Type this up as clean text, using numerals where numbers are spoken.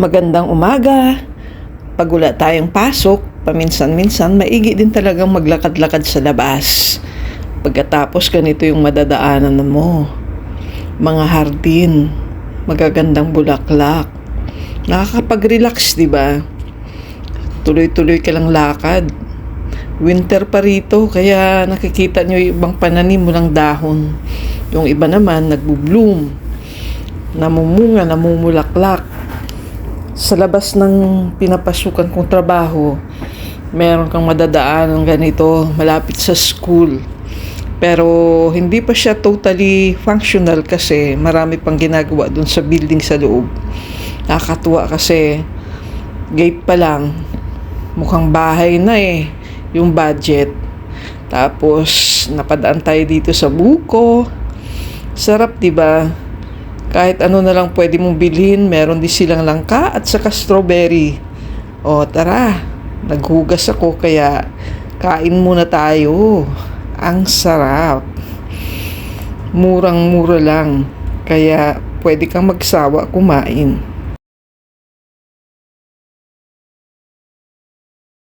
Magandang umaga. Pag wala tayong pasok, paminsan-minsan, maigi din talagang maglakad-lakad sa labas. Pagkatapos ganito yung madadaanan mo. Mga hardin, magagandang bulaklak. Nakakapag-relax, di ba? Tuloy-tuloy ka lang lakad. Winter pa rito, kaya nakikita nyo yung ibang pananim mo ng dahon. Yung iba naman, nagbo-bloom. Namumunga, namumulaklak. Sa labas ng pinapasukan kong trabaho, meron kang madadaan ng ganito malapit sa school. Pero hindi pa siya totally functional kasi marami pang ginagawa dun sa building sa loob. Nakakatuwa kasi gate pa lang, mukhang bahay na yung budget. Tapos napadaan tayo dito sa buko. Sarap, diba? Kahit ano na lang pwede mong bilhin, meron din silang langka at saka strawberry. O tara, naghugas ako kaya kain muna tayo. Ang sarap. Murang-mura lang. Kaya pwede kang magsawa kumain.